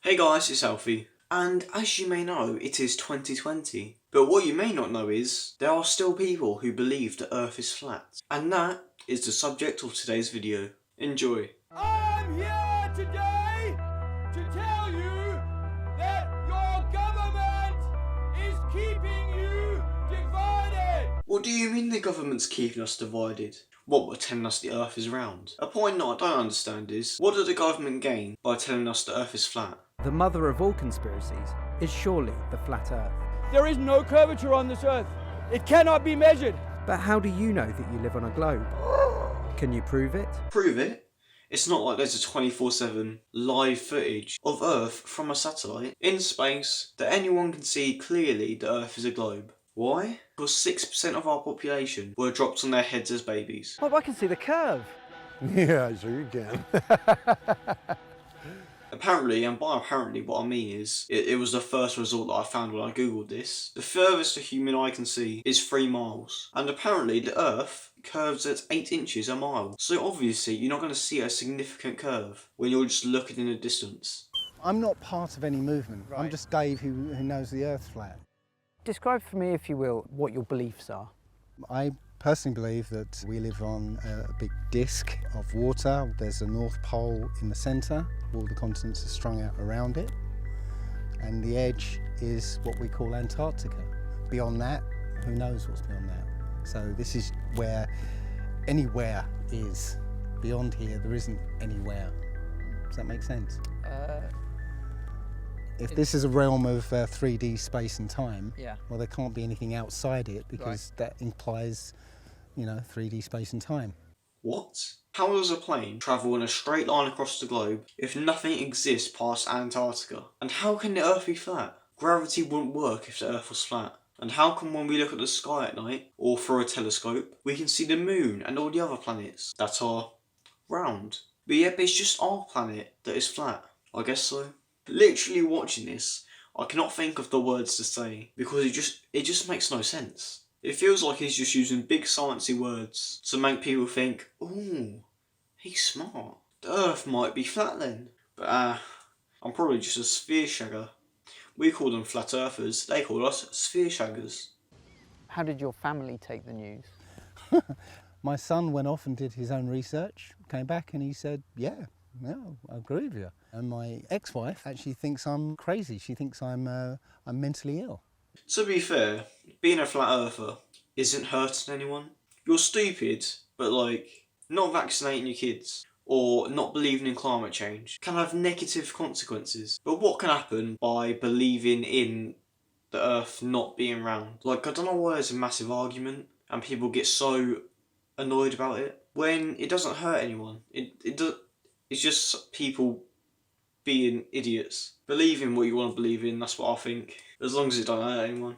Hey guys, it's Alfie. And as you may know, it is 2020. But what you may not know is, there are still people who believe the Earth is flat. And that is the subject of today's video. Enjoy. I'm here today to tell you that your government is keeping you divided. What do you mean the government's keeping us divided? What, by telling us the Earth is round? A point that I don't understand is, what did the government gain by telling us the Earth is flat? The mother of all conspiracies is surely the flat Earth. There is no curvature on this earth. It cannot be measured. But how do you know that you live on a globe? Can you prove it? Prove it? It's not like there's a 24/7 live footage of Earth from a satellite in space that anyone can see clearly the Earth is a globe. Why? Because 6% of our population were dropped on their heads as babies. Oh, I can see the curve. Yeah, sure you can. Apparently, and by apparently what I mean is, it was the first result that I found when I googled this. The furthest a human eye can see is 3 miles. And apparently the Earth curves at 8 inches a mile. So obviously you're not going to see a significant curve when you're just looking in the distance. I'm not part of any movement. Right. I'm just Dave who knows the Earth's flat. Describe for me, if you will, what your beliefs are. I personally believe that we live on a big disc of water. There's a North Pole in the centre. All the continents are strung out around it. And the edge is what we call Antarctica. Beyond that, who knows what's beyond that? So this is where anywhere is. Beyond here, there isn't anywhere. Does that make sense? If this is a realm of 3D space and time, Yeah. well, there can't be anything outside it because that implies, 3D space and time. What? How does a plane travel in a straight line across the globe if nothing exists past Antarctica? And how can the Earth be flat? Gravity wouldn't work if the Earth was flat. And how come when we look at the sky at night, or through a telescope, we can see the moon and all the other planets that are round? But yet it's just our planet that is flat. I guess so. Literally watching this, I cannot think of the words to say because it just makes no sense. It feels like he's just using big sciencey words to make people think, ooh, he's smart. The Earth might be flat then. But I'm probably just a sphere shagger. We call them flat earthers, they call us sphere shaggers. How did your family take the news? My son went off and did his own research, came back and he said, yeah, I agree with you. And my ex-wife actually thinks I'm crazy. She thinks I'm mentally ill. To be fair, being a flat earther isn't hurting anyone. You're stupid, but not vaccinating your kids or not believing in climate change can have negative consequences. But what can happen by believing in the Earth not being round? I don't know why there's a massive argument and people get so annoyed about it when it doesn't hurt anyone. It's just people being idiots. Believe in what you want to believe in, that's what I think. As long as it don't hurt anyone.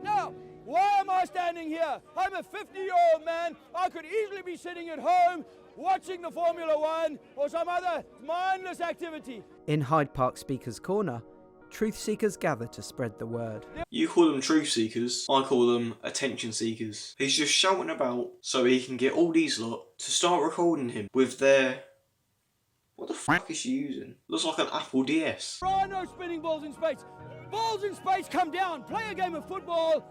Now, why am I standing here? I'm a 50-year-old man. I could easily be sitting at home watching the Formula One or some other mindless activity. In Hyde Park Speaker's Corner, truth seekers gather to spread the word. You call them truth seekers, I call them attention seekers. He's just shouting about so he can get all these lot to start recording him with their... What the fuck is she using? Looks like an Apple DS. There are no spinning balls in space. Balls in space come down. Play a game of football.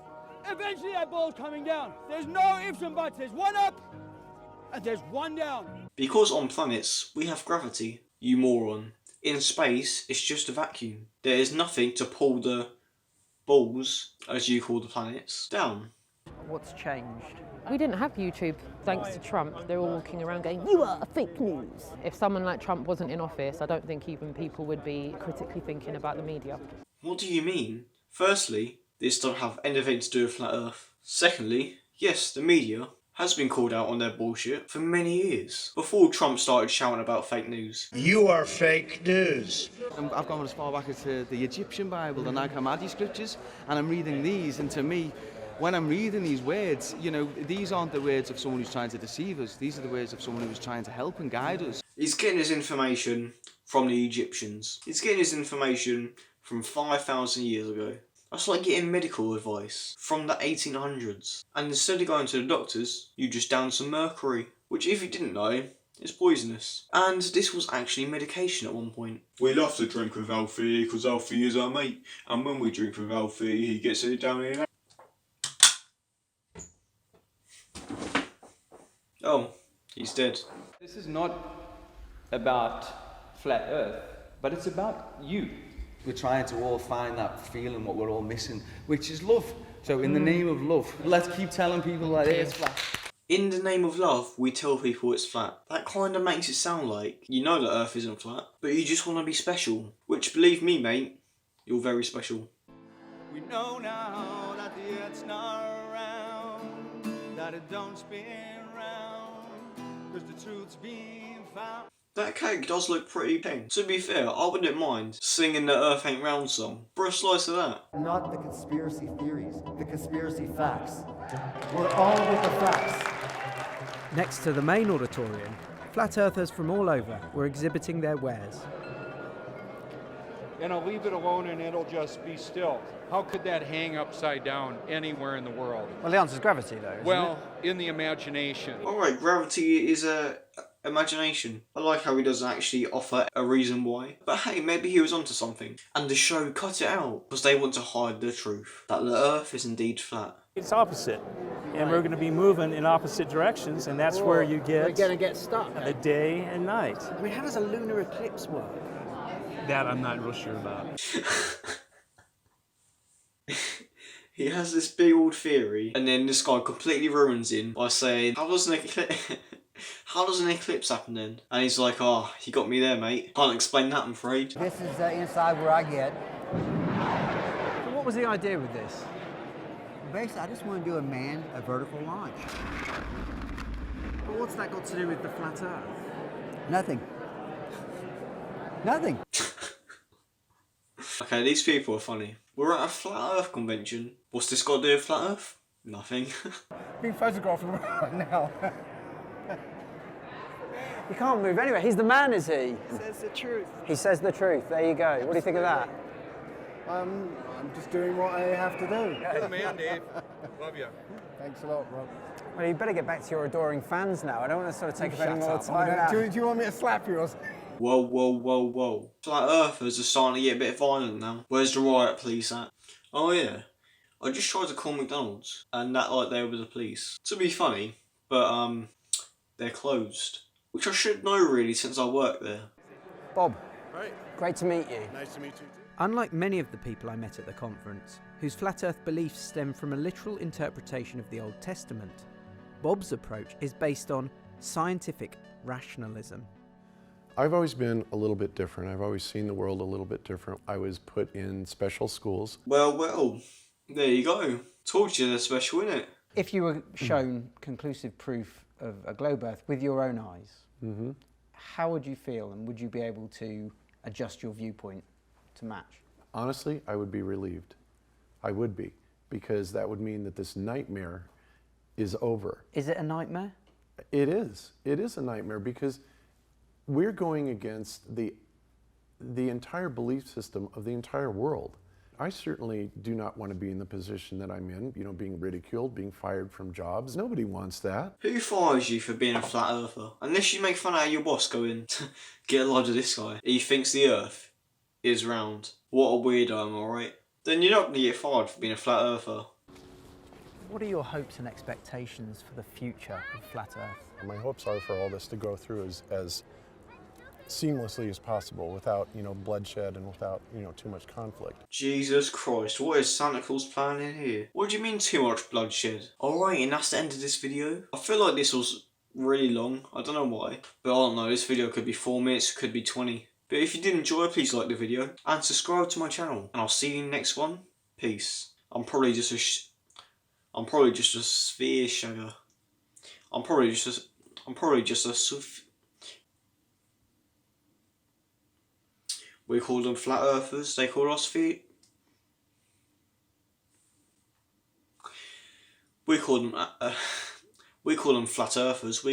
Eventually that ball's coming down. There's no ifs and buts. There's one up and there's one down. Because on planets, we have gravity, you moron. In space, it's just a vacuum. There is nothing to pull the balls, as you call the planets, down. What's changed? We didn't have YouTube, thanks to Trump. They're all walking around going, you are fake news. If someone like Trump wasn't in office, I don't think even people would be critically thinking about the media. What do you mean? Firstly, this don't have anything to do with flat Earth. Secondly, yes, the media has been called out on their bullshit for many years, before Trump started shouting about fake news. You are fake news. I've gone as far back as the Egyptian Bible, the Nag Hammadi scriptures, and I'm reading these, and to me, when I'm reading these words, these aren't the words of someone who's trying to deceive us, these are the words of someone who's trying to help and guide us. He's getting his information from the Egyptians. He's getting his information from 5,000 years ago. That's like getting medical advice from the 1800s. And instead of going to the doctors, you just down some mercury. Which, if you didn't know, It's poisonous. And this was actually medication at one point. We love to drink with Alfie because Alfie is our mate. And when we drink with Alfie, he gets it down in. Oh, he's dead. This is not about flat Earth, but it's about you. We're trying to all find that feeling, what we're all missing, which is love. So in the name of love, let's keep telling people that it's flat. In the name of love, we tell people it's flat. That kind of makes it sound like you know that Earth isn't flat, but you just want to be special. Which, believe me, mate, you're very special. We know now that the Earth's not around, that it don't spin round, because the truth's being found. That cake does look pretty pink. To be fair, I wouldn't mind singing the Earth Ain't Round song. For a slice of that. Not the conspiracy theories, the conspiracy facts. We're all with the facts. Next to the main auditorium, flat earthers from all over were exhibiting their wares. And I'll leave it alone and it'll just be still. How could that hang upside down anywhere in the world? Well, the answer's gravity, though, isn't it? In the imagination. Alright, gravity is a imagination. I like how he doesn't actually offer a reason why. But hey, maybe he was onto something. And the show cut it out because they want to hide the truth. That the Earth is indeed flat. It's opposite. And we're going to be moving in opposite directions, and that's where you get... We're going to get stuck. The day and night. I mean, how does a lunar eclipse work? That I'm not real sure about. He has this big old theory, and then this guy completely ruins him by saying, how does an eclipse happen then? And he's like, oh, you got me there, mate. Can't explain that, I'm afraid. This is inside where I get. But what was the idea with this? Basically, I just want to do a vertical launch. But what's that got to do with the flat Earth? Nothing. Nothing. Okay, these people are funny. We're at a flat Earth convention. What's this got to do with flat Earth? Nothing. Being photographed right now. He can't move anywhere. He's the man, is he? He says the truth. He says the truth. There you go. What do you think of that? I'm just doing what I have to do. You're the man, Dave. Love you. Thanks a lot, Rob. Well, you better get back to your adoring fans now. I don't want to sort of take up any more time now. Do you want me to slap you or something? Whoa, whoa, whoa, whoa. Flat Earthers are starting to get a bit violent now. Where's the riot police at? Oh yeah. I just tried to call McDonald's and that like they were the police. To be funny, but they're closed. Which I should know really since I work there. Bob. Right. Great to meet you. Nice to meet you too. Unlike many of the people I met at the conference, whose flat Earth beliefs stem from a literal interpretation of the Old Testament, Bob's approach is based on scientific rationalism. I've always been a little bit different. I've always seen the world a little bit different. I was put in special schools. Well, there you go. Told you they're special, innit? If you were shown conclusive proof of a globe Earth with your own eyes, how would you feel, and would you be able to adjust your viewpoint to match? Honestly, I would be relieved. I would be, because that would mean that this nightmare is over. Is it a nightmare? It is. It is a nightmare because we're going against the entire belief system of the entire world. I certainly do not want to be in the position that I'm in, being ridiculed, being fired from jobs. Nobody wants that. Who fires you for being a flat earther? Unless you make fun out of your boss going, get a load of this guy. He thinks the earth is round. What a weirdo, am I right? Then you're not going to get fired for being a flat earther. What are your hopes and expectations for the future of flat Earth? My hopes are for all this to go through as seamlessly as possible without, bloodshed and without, too much conflict. Jesus Christ, what is Santa Claus planning here? What do you mean too much bloodshed? Alright, and that's the end of this video. I feel like this was really long. I don't know why. But I don't know, this video could be 4 minutes, could be 20. But if you did enjoy, please like the video and subscribe to my channel. And I'll see you in the next one. Peace. I'm probably just a sphere shagger. I'm probably just a we call them flat earthers, they call us feet. We call them flat earthers.